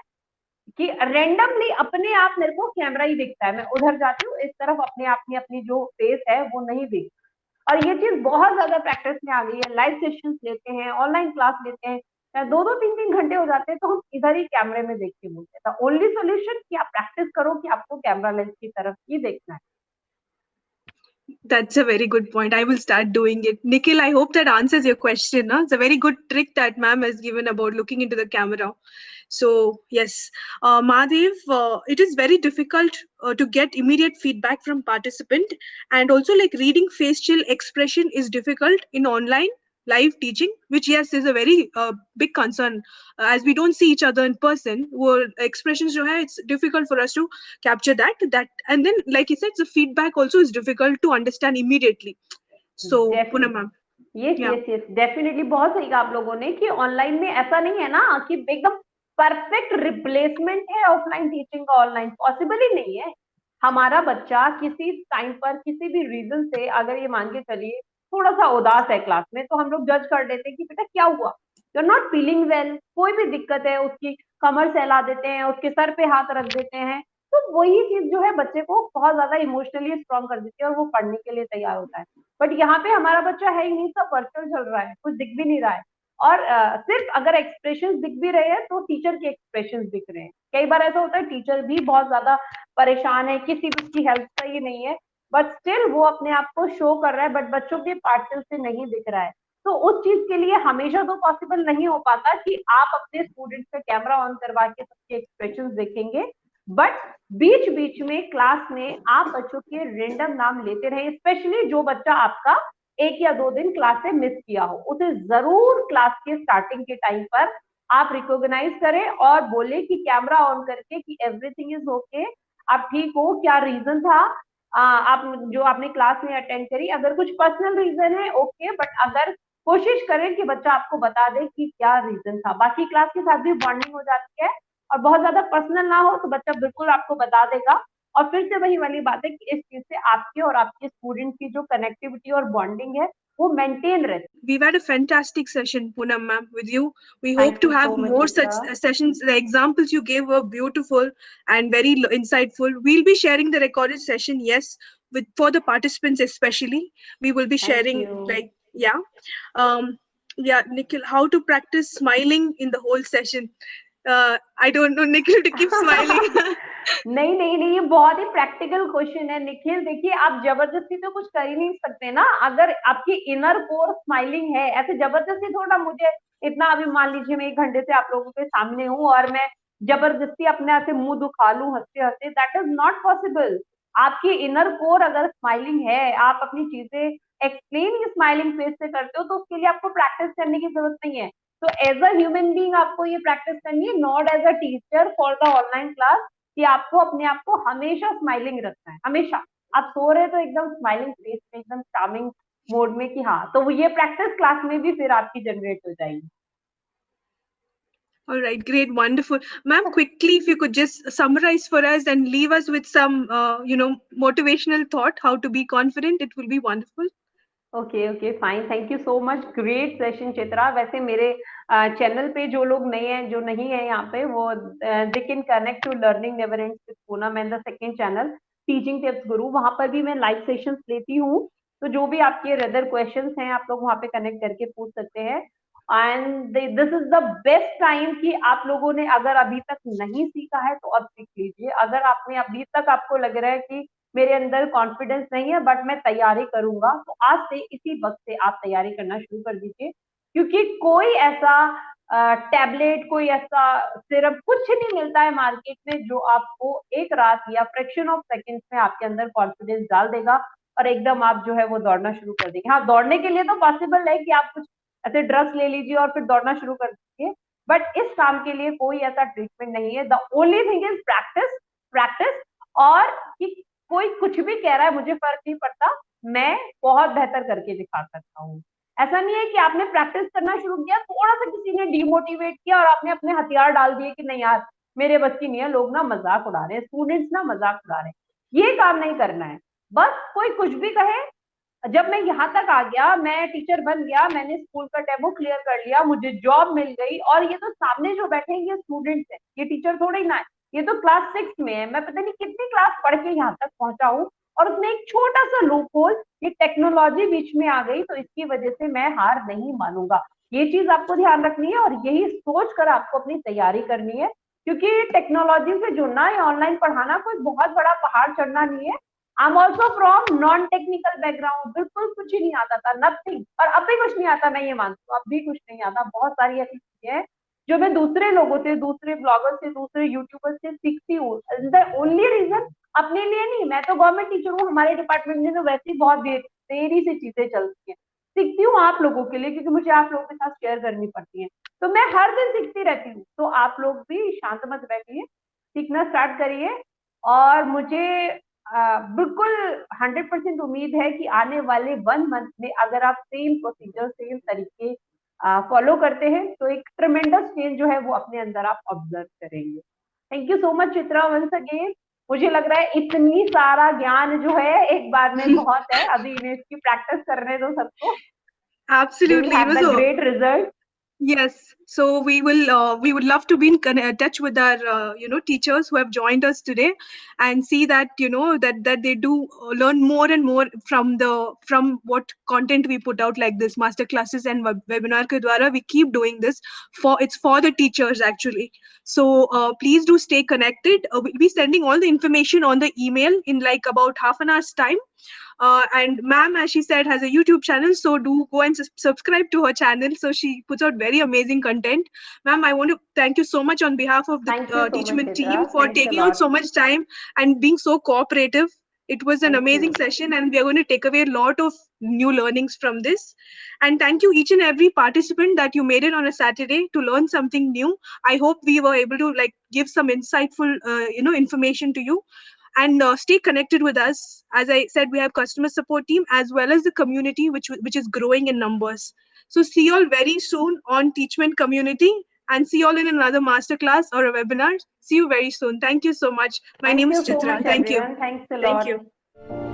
[SPEAKER 1] कि रैंडमली अपने आप मेरे को कैमरा ही दिखता है। मैं उधर जाती हूँ इस तरफ, अपने आप में अपनी जो फेस है वो नहीं दिखती। और ये चीज बहुत ज्यादा प्रैक्टिस में आ गई है। लाइव सेशंस लेते हैं, ऑनलाइन क्लास लेते हैं, 2-2 3-3 घंटे हो जाते हैं तो हम इधर ही कैमरे में देख के बोलते हैं। ओनली सोल्यूशन कि आप प्रैक्टिस करो कि आपको कैमरा लेंस की तरफ ही देखना है।
[SPEAKER 2] That's a very good point. I will start doing it. Nikhil, I hope that answers your question. Huh? It's a very good trick that ma'am has given about looking into the camera. So, yes, Mahadev, it is very difficult to get immediate feedback from participant, and also like reading facial expression is difficult in online live teaching, which yes is a very big concern, as we don't see each other in person. Wo expressions jo hai, it's difficult for us to capture that, and then like you said, the feedback also is difficult to understand immediately. So Poonam ma'am,
[SPEAKER 1] yes
[SPEAKER 2] yeah.
[SPEAKER 1] Yes yes, definitely बहुत सही कहा आप लोगों ने कि online में ऐसा नहीं है ना कि एकदम परफेक्ट रिप्लेसमेंट है ऑफलाइन टीचिंग का। ऑनलाइन पॉसिबल ही नहीं है। हमारा बच्चा किसी टाइम पर किसी भी रीजन से, अगर ये मान के चलिए थोड़ा सा उदास है क्लास में, तो हम लोग जज कर देते हैं कि बेटा क्या हुआ, you are not feeling well, कोई भी दिक्कत है, उसकी कमर सहला देते हैं, उसके सर पे हाथ रख देते हैं। तो वही चीज जो है बच्चे को बहुत ज्यादा इमोशनली स्ट्रॉन्ग कर देती है और वो पढ़ने के लिए तैयार होता है। बट यहाँ पे हमारा बच्चा है ही नहीं, सब वर्चुअल चल रहा है, कुछ दिख भी नहीं रहा है। और सिर्फ अगर एक्सप्रेशन दिख भी रहे हैं तो टीचर के एक्सप्रेशन दिख रहे हैं। कई बार ऐसा होता है टीचर भी बहुत ज्यादा परेशान है, किसी की हेल्प चाहिए नहीं है, बट स्टिल वो अपने आप को शो कर रहा है, बट बच्चों के पार्टल से नहीं दिख रहा है। तो उस चीज के लिए हमेशा तो पॉसिबल नहीं हो पाता कि आप अपने स्टूडेंट्स का कैमरा ऑन करवा के सबके एक्सप्रेशन देखेंगे। बट बीच बीच में क्लास में आप बच्चों के रेंडम नाम लेते रहे, स्पेशली जो बच्चा आपका 1 या 2 दिन क्लास से मिस किया हो, उसे जरूर क्लास के स्टार्टिंग के टाइम पर आप रिकॉग्नाइज करें और बोले कि कैमरा ऑन करके कि एवरीथिंग इज ओके, आप ठीक हो, क्या रीजन था आप जो आपने क्लास में अटेंड करी। अगर कुछ पर्सनल रीजन है ओके, बट अगर कोशिश करें कि बच्चा आपको बता दे कि क्या रीजन था। बाकी क्लास के साथ भी बॉन्डिंग हो जाती है और बहुत ज्यादा पर्सनल ना हो तो बच्चा बिल्कुल आपको बता देगा। और फिर से वही वाली बात है कि इस चीज से आपके और आपके स्टूडेंट की जो कनेक्टिविटी और बॉन्डिंग है वो मेंटेन रहती है।
[SPEAKER 2] We've had a fantastic session, Poonam ma'am, with you. We hope
[SPEAKER 1] thank
[SPEAKER 2] to
[SPEAKER 1] you
[SPEAKER 2] have
[SPEAKER 1] so much
[SPEAKER 2] more such
[SPEAKER 1] Chitra.
[SPEAKER 2] sessions. The examples you gave were beautiful and very insightful. We'll be sharing the recorded session, yes, with for the participants especially. We will be
[SPEAKER 1] thank
[SPEAKER 2] sharing
[SPEAKER 1] you.
[SPEAKER 2] like yeah, um, yeah, Nikhil, how to practice smiling in the whole session. I don't know, Nikhil, to keep smiling.
[SPEAKER 1] नहीं नहीं नहीं, ये बहुत ही practical question है निखिल। देखिए आप जबरदस्ती तो कुछ कर ही नहीं सकते ना। अगर आपकी इनर कोर स्माइलिंग है, ऐसे जबरदस्ती थोड़ा मुझे इतना, अभी मान लीजिए मैं 1 घंटे से आप लोगों के सामने हूँ और मैं जबरदस्ती अपने आप से मुंह दुखा लूं हंसते हंसते, दैट इज नॉट पॉसिबल। आपकी इनर कोर अगर स्माइलिंग है, आप अपनी चीजें एक्सप्लेन स्माइलिंग फेस से करते हो, तो उसके लिए आपको प्रैक्टिस करने की जरूरत नहीं है। तो एज अ ह्यूमन बीइंग आपको ये प्रैक्टिस करनी है, not as a teacher for the online class, कि आपको अपने आप को हमेशा स्माइलिंग रखना है। हमेशा आप सो रहे तो एकदम स्माइलिंग फेस में, एकदम चार्मिंग मोड में, कि हाँ, तो ये प्रैक्टिस क्लास में भी फिर आपकी जनरेट हो जाएगी।
[SPEAKER 2] All right, great, wonderful. Ma'am, quickly, if you could just summarize for us and leave us with some, motivational thought, how to be confident, it will be wonderful.
[SPEAKER 1] Okay okay fine, thank you so much, great session Chitra. वैसे मेरे channel पे जो लोग नए हैं, जो नहीं है यहाँ पे, वो they can connect to learning never ends with Poonam and the second channel teaching tips guru. वहां पर भी मैं लाइव सेशंस लेती हूँ, तो जो भी आपके रेदर क्वेश्चंस हैं आप लोग वहां पे कनेक्ट करके पूछ सकते हैं। And this is the best time कि आप लोगों ने अगर अभी तक नहीं सीखा है तो अब सीख लीजिए। अगर आपने अभी तक आपको लग रहा है कि मेरे अंदर कॉन्फिडेंस नहीं है बट मैं तैयारी करूंगा, तो आज से इसी वक्त से आप तैयारी करना शुरू कर दीजिए, क्योंकि कोई ऐसा टैबलेट, कोई ऐसा सिरप कुछ नहीं मिलता है मार्केट में जो आपको एक रात या फ्रैक्शन ऑफ सेकेंड्स में आपके अंदर कॉन्फिडेंस डाल देगा और एकदम आप जो है वो दौड़ना शुरू कर देंगे। हाँ, दौड़ने के लिए तो पॉसिबल है कि आप कुछ ऐसे ड्रग्स ले लीजिए और फिर दौड़ना शुरू कर दीजिए, बट इस काम के लिए कोई ऐसा ट्रीटमेंट नहीं है। The only thing is practice, practice. और कि कोई कुछ भी कह रहा है मुझे फर्क नहीं पड़ता, मैं बहुत बेहतर करके दिखा सकता हूँ। ऐसा नहीं है कि आपने प्रैक्टिस करना शुरू किया, थोड़ा सा किसी ने डिमोटिवेट किया और आपने अपने हथियार डाल दिए कि नहीं यार मेरे बस की नहीं है, लोग ना मजाक उड़ा रहे हैं, स्टूडेंट्स ना मजाक उड़ा रहे हैं। ये काम नहीं करना है। बस कोई कुछ भी कहे, जब मैं यहाँ तक आ गया, मैं टीचर बन गया, मैंने स्कूल का डेमो क्लियर कर लिया, मुझे जॉब मिल गई, और ये तो सामने जो बैठे हैं ये स्टूडेंट्स हैं, ये टीचर थोड़े ही ना है, ये तो क्लास 6 में है। मैं पता नहीं कितनी क्लास पढ़ के यहाँ तक पहुंचा हूँ, और उसमें एक छोटा सा लूप होल, ये टेक्नोलॉजी बीच में आ गई, तो इसकी वजह से मैं हार नहीं मानूंगा। ये चीज आपको ध्यान रखनी है और यही सोच कर आपको अपनी तैयारी करनी है, क्योंकि टेक्नोलॉजी से जुड़ना या ऑनलाइन पढ़ाना कोई बहुत बड़ा पहाड़ चढ़ना नहीं है। I am also from non technical background, बिल्कुल कुछ ही नहीं आता था, नथिंग, और अब भी कुछ नहीं आता, मैं ये मानती हूँ, अब भी कुछ नहीं आता। बहुत सारी ऐसी चीजें हैं जो मैं दूसरे लोगों से, दूसरे ब्लॉगर से, दूसरे यूट्यूबर से सीखती हूँ। द ओनली रीजन अपने लिए नहीं, मैं तो गवर्नमेंट टीचर हूँ, हमारे डिपार्टमेंट में तो वैसे ही बहुत देरी से चीजें चलती हैं। सीखती हूँ आप लोगों के लिए, क्योंकि मुझे आप लोगों के साथ शेयर करनी पड़ती है, तो मैं हर दिन सीखती रहती हूँ। तो आप लोग भी शांत मत बैठिए, सीखना स्टार्ट करिए। और मुझे बिल्कुल 100% उम्मीद है कि आने वाले 1 मंथ में अगर आप सेम प्रोसीजर, सेम तरीके फॉलो करते हैं, तो एक ट्रेमेंडस चेंज जो है वो अपने अंदर आप ऑब्जर्व करेंगे। Thank you so much Chitra, once again. मुझे लग रहा है इतनी सारा ज्ञान जो है एक बार में बहुत है, अभी इन्हें इसकी प्रैक्टिस करने दो सबको। They will
[SPEAKER 2] Absolutely. It
[SPEAKER 1] have
[SPEAKER 2] was
[SPEAKER 1] the
[SPEAKER 2] a
[SPEAKER 1] great result.
[SPEAKER 2] Yes, so we would love to be in touch with our teachers who have joined us today, and see that that they do learn more and more from what content we put out, like this master classes and webinar ke dwara. We keep doing this for the teachers actually. So please do stay connected. We'll be sending all the information on the email in like about half an hour's time. And ma'am, as she said, has a YouTube channel, so do go and subscribe to her channel. So she puts out very amazing content. Ma'am, I want to thank you so much on behalf of the
[SPEAKER 1] thank you so much
[SPEAKER 2] Teachment
[SPEAKER 1] Chitra,
[SPEAKER 2] team for
[SPEAKER 1] thanks a
[SPEAKER 2] taking out
[SPEAKER 1] lot.
[SPEAKER 2] so much time and being so cooperative. It was an
[SPEAKER 1] thank
[SPEAKER 2] amazing
[SPEAKER 1] you.
[SPEAKER 2] session, and we are going to take away a lot of new learnings from this. And thank you each and every participant that you made it on a Saturday to learn something new. I hope we were able to like give some insightful information to you. And stay connected with us. As I said, we have customer support team as well as the community, which is growing in numbers. So see you all very soon on Teachment community, and see you all in another masterclass or a webinar. See you very soon. Thank you so much. My
[SPEAKER 1] thank
[SPEAKER 2] name
[SPEAKER 1] you
[SPEAKER 2] is
[SPEAKER 1] so
[SPEAKER 2] Chitra.
[SPEAKER 1] Much
[SPEAKER 2] Thank you.
[SPEAKER 1] Everyone, thanks a
[SPEAKER 2] Thank
[SPEAKER 1] lot.
[SPEAKER 2] you.